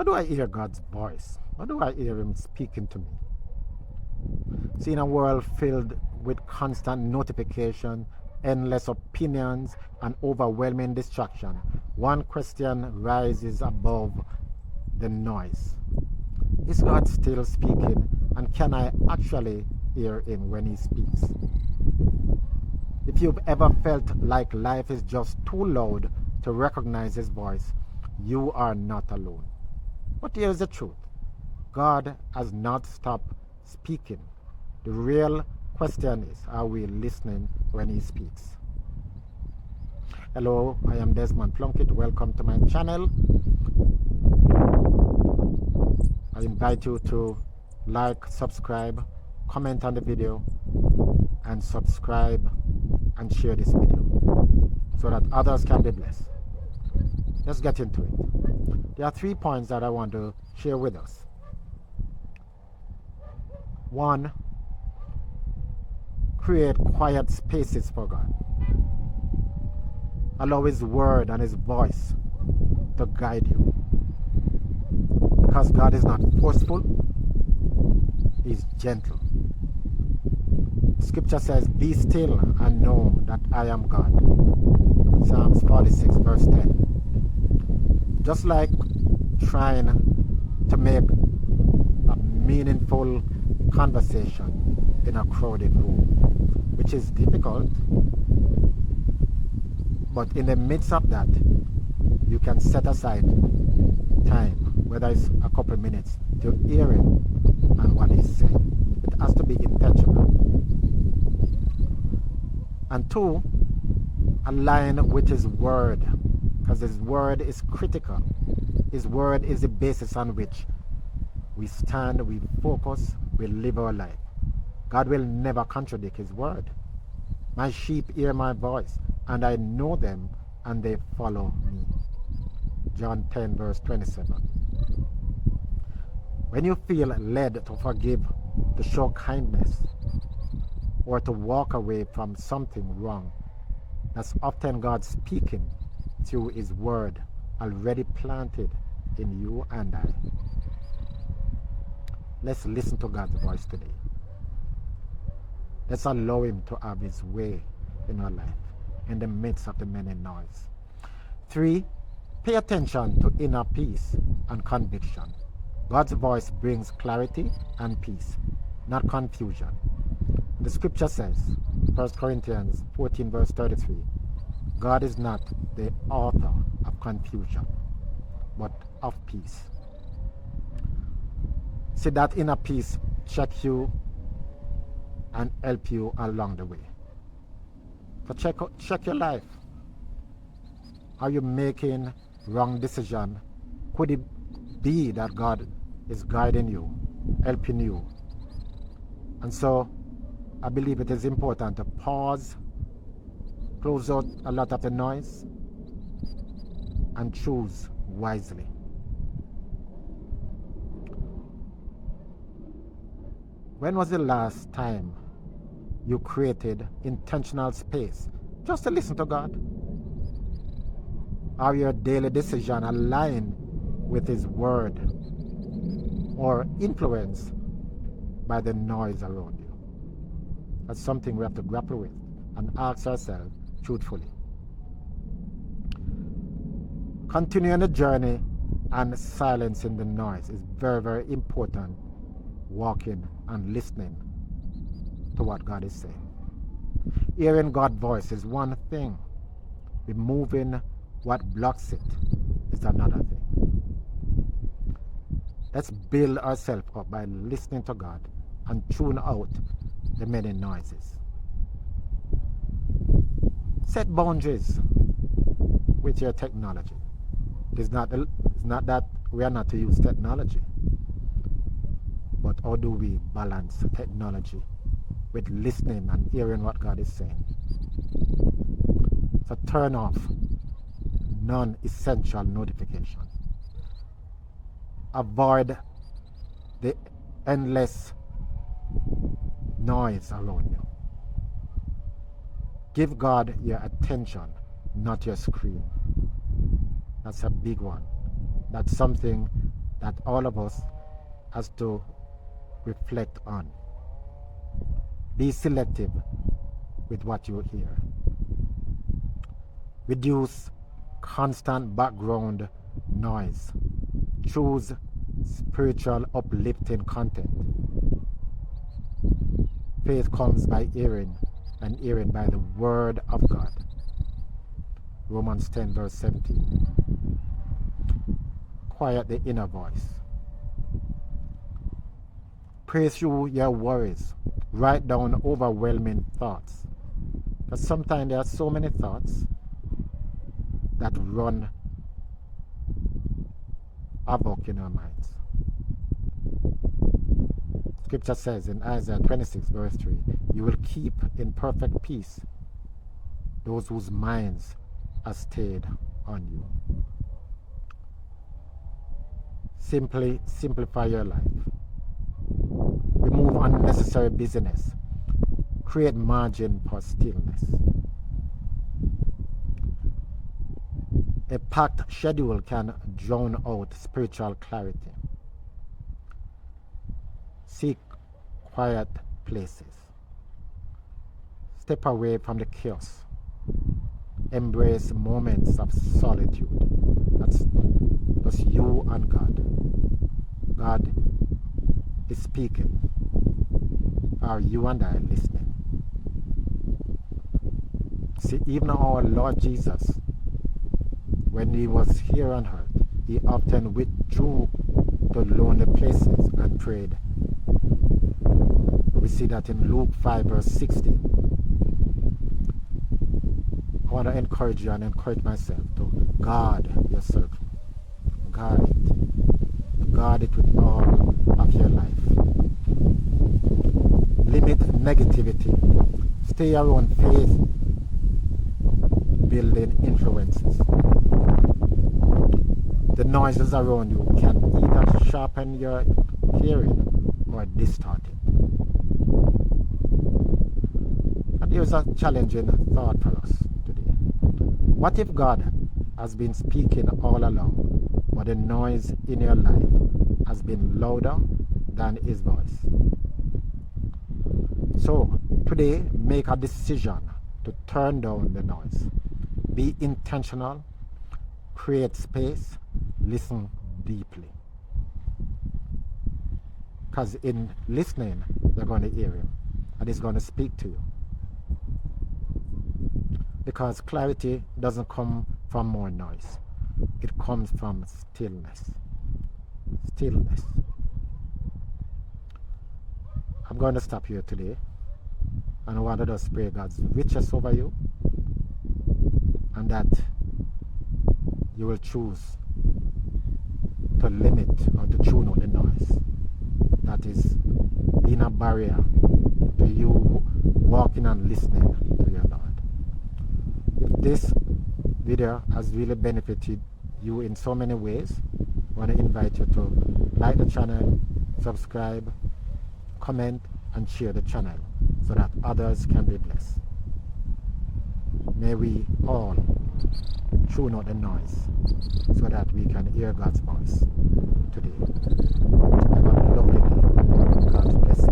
How do I hear God's voice? How do I hear Him speaking to me? See, in a world filled with constant notification, endless opinions, and overwhelming distraction, one question rises above the noise. Is God still speaking, and can I actually hear Him when He speaks? If you've ever felt like life is just too loud to recognize His voice, you are not alone. But here's the truth: God has not stopped speaking. The real question is, are we listening when He speaks? Hello, I am Desmond Plunkett. Welcome to my channel. I invite you to like, subscribe, comment on the video, and subscribe and share this video so that others can be blessed. Let's get into it. There are 3 points that I want to share with us. 1, create quiet spaces for God. Allow His word and His voice to guide you. Because God is not forceful, He's gentle. Scripture says, "Be still and know that I am God." Psalms 46 verse 10. Just like trying to make a meaningful conversation in a crowded room, which is difficult, but in the midst of that, you can set aside time, whether it's a couple minutes, to hear Him and what He's saying. It has to be intentional. And 2, align with His word, because His word is critical. His word is the basis on which we stand, we focus, we live our life. God will never contradict His word. My sheep hear my voice, and I know them, and they follow me. John 10 verse 27. When you feel led to forgive, to show kindness, or to walk away from something wrong, that's often God speaking through His word already planted in you and I. Let's listen to God's voice today. Let's allow Him to have His way in our life in the midst of the many noise. 3, pay attention to inner peace and conviction. God's voice brings clarity and peace, not confusion. The scripture says, 1 Corinthians 14 verse 33, God is not the author of confusion, but of peace. See, that inner peace check you and help you along the way. So check your life. Are you making wrong decision? Could it be that God is guiding you, helping you? And so I believe it is important to pause, close out a lot of the noise, and choose wisely. When was the last time you created intentional space just to listen to God? Are your daily decisions aligned with His word or influenced by the noise around you? That's something we have to grapple with and ask ourselves truthfully. Continuing the journey and silencing the noise is very, very important. Walking and listening to what God is saying. Hearing God's voice is one thing. Removing what blocks it is another thing. Let's build ourselves up by listening to God and tune out the many noises. Set boundaries with your technology. It's not that we are not to use technology, but how do we balance technology with listening and hearing what God is saying? So turn off non-essential notifications. Avoid the endless noise around you. Give God your attention, not your screen. That's a big one. That's something that all of us has to reflect on. Be selective with what you hear. Reduce constant background noise. Choose spiritual uplifting content. Faith comes by hearing, and hearing by the word of God. Romans 10 verse 17. Quiet the inner voice. Pray through your worries. Write down overwhelming thoughts. Because sometimes there are so many thoughts that run havoc in our minds. Scripture says in Isaiah 26 verse 3, you will keep in perfect peace those whose minds are stayed on you. Simply simplify your life. Remove unnecessary busyness. Create margin for stillness. A packed schedule can drown out spiritual clarity. Seek quiet places. Step away from the chaos. Embrace moments of solitude. That's just you and God. God is speaking. Are you and I listening? See, even our Lord Jesus, when he was here on earth, he often withdrew to lonely places and prayed. We see that in Luke 5 verse 16. I want to encourage you and encourage myself to guard your circle. Guard it. Guard it with all of your life. Limit negativity. Stay around faith building influences. The noises around you can either sharpen your hearing or distort it. And here's a challenging thought for us today. What if God has been speaking all along, but the noise in your life has been louder than his voice? So today, make a decision to turn down the noise. Be intentional, create space, listen deeply. Because in listening, you're going to hear him, and he's going to speak to you. Because clarity doesn't come from more noise. It comes from stillness. Stillness. I'm going to stop here today. And I want to just pray God's riches over you. And that you will choose to limit or to tune out the noise that is being a barrier to you walking and listening to your Lord. If this video has really benefited you in so many ways, I want to invite you to like the channel, subscribe, comment, and share the channel so that others can be blessed. May we all tune out the noise so that we can hear God's voice today. Have a lovely day. God bless you.